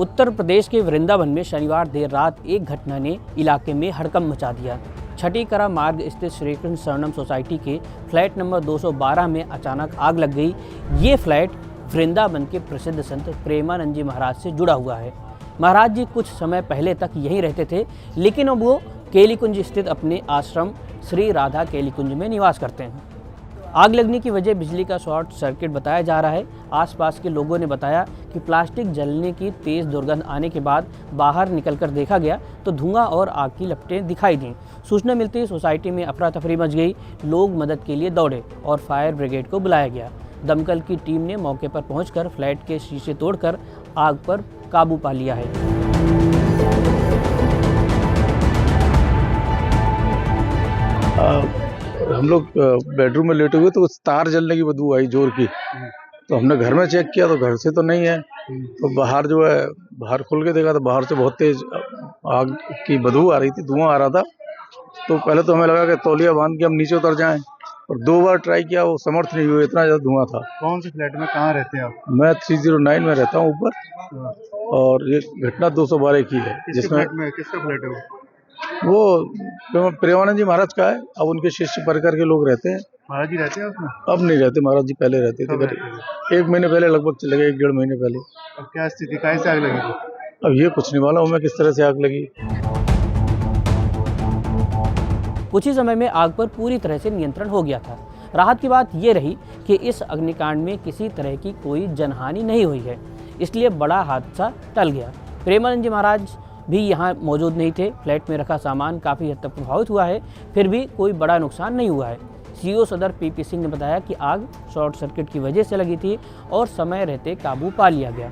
उत्तर प्रदेश के वृंदावन में शनिवार देर रात एक घटना ने इलाके में हड़कंप मचा दिया। छठीकरा मार्ग स्थित श्री कृष्ण शरणम सोसाइटी के फ्लैट नंबर 212 में अचानक आग लग गई। ये फ्लैट वृंदावन के प्रसिद्ध संत प्रेमानंद जी महाराज से जुड़ा हुआ है। महाराज जी कुछ समय पहले तक यहीं रहते थे, लेकिन अब वो केलीकुंज स्थित अपने आश्रम श्री राधा केलीकुंज में निवास करते हैं। आग लगने की वजह बिजली का शॉर्ट सर्किट बताया जा रहा है। आसपास के लोगों ने बताया कि प्लास्टिक जलने की तेज़ दुर्गंध आने के बाद बाहर निकलकर देखा गया तो धुआं और आग की लपटें दिखाई दी। सूचना मिलते ही सोसाइटी में अफरा तफरी मच गई। लोग मदद के लिए दौड़े और फायर ब्रिगेड को बुलाया गया। दमकल की टीम ने मौके पर पहुंचकर फ्लैट के शीशे तोड़कर आग पर काबू पा लिया है। हम लोग बेडरूम में लेटे हुए तो तार जलने की बदबू आई जोर की। तो हमने घर में चेक किया तो घर से तो नहीं है। तो बाहर जो है बाहर खुल के देखा तो बाहर से बहुत तेज आग की बदबू आ रही थी, धुआं आ रहा था। तो पहले तो हमें लगा कि तौलिया बांध के हम नीचे उतर जाएं, और 2 बार ट्राई किया, वो समर्थ नहीं हुए, इतना ज़्यादा धुआं था। कौन से फ्लैट में कहाँ रहते हैं आप? मैं 309 में रहता हूँ ऊपर, और ये घटना 212 की है। जिसमें किसका फ्लैट है वो प्रेमानंद जी महाराज का है। अब उनके शिष्य परिकर के लोग रहते हैं। महाराज जी रहते हैं उसमें? अब नहीं रहते, महाराज जी पहले रहते थे। 1 महीने पहले लगभग चले गए, 1-1.5 महीने पहले। अब क्या स्थिति, कैसे आग लगी थी? अब ये कुछ नहीं मालूम हमें किस तरह से आग लगी। कुछ ही समय में आग पर पूरी तरह से नियंत्रण हो गया था। राहत की बात ये रही कि इस अग्निकांड में किसी तरह की कोई जनहानि नहीं हुई है, इसलिए बड़ा हादसा टल गया। प्रेमानंद जी महाराज भी यहाँ मौजूद नहीं थे। फ्लैट में रखा सामान काफ़ी हद तक प्रभावित हुआ है, फिर भी कोई बड़ा नुकसान नहीं हुआ है। सीईओ सदर पीपी सिंह ने बताया कि आग शॉर्ट सर्किट की वजह से लगी थी और समय रहते काबू पा लिया गया।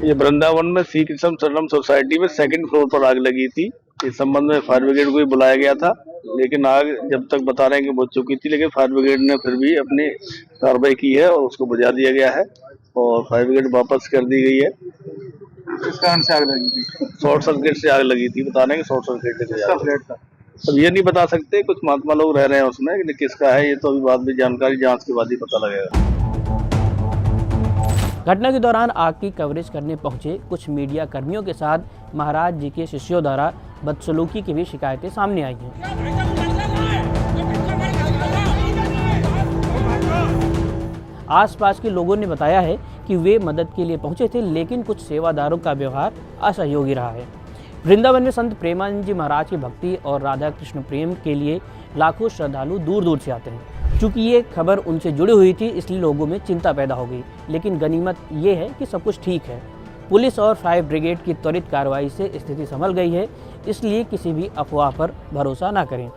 ये वृंदावन में श्री कृष्ण शरणम सोसाइटी में 2nd फ्लोर पर आग लगी थी। इस संबंध में फायर ब्रिगेड को भी बुलाया गया था, लेकिन आग जब तक बता रहे हैं कि बुझ चुकी थी, लेकिन फायर ब्रिगेड ने फिर भी अपनी कार्रवाई की है और उसको बुझा दिया गया है और फायर ब्रिगेड वापस कर दी गई है। किस कारण से आग लगी थी? शॉर्ट सर्किट से आग लगी थी, बता रहे हैं कि शॉर्ट सर्किट से किसका फ्लैट था? अब ये नहीं बता सकते, कुछ महात्मा लोग रह रहे हैं उसमें, कि किसका है ये तो अभी बाद में जानकारी जांच के बाद ही पता लगेगा। घटना के दौरान आग की कवरेज करने पहुंचे कुछ मीडिया कर्मियों के साथ महाराज जी के शिष्यों द्वारा बदसलूकी की भी शिकायतें सामने आई हैं। आसपास के लोगों ने बताया है कि वे मदद के लिए पहुंचे थे, लेकिन कुछ सेवादारों का व्यवहार असहयोगी रहा है। वृंदावन में संत प्रेमानंद जी महाराज की भक्ति और राधा कृष्ण प्रेम के लिए लाखों श्रद्धालु दूर दूर से आते हैं। चूँकि ये खबर उनसे जुड़ी हुई थी, इसलिए लोगों में चिंता पैदा हो गई, लेकिन गनीमत ये है कि सब कुछ ठीक है। पुलिस और फायर ब्रिगेड की त्वरित कार्रवाई से स्थिति संभल गई है, इसलिए किसी भी अफवाह पर भरोसा ना करें।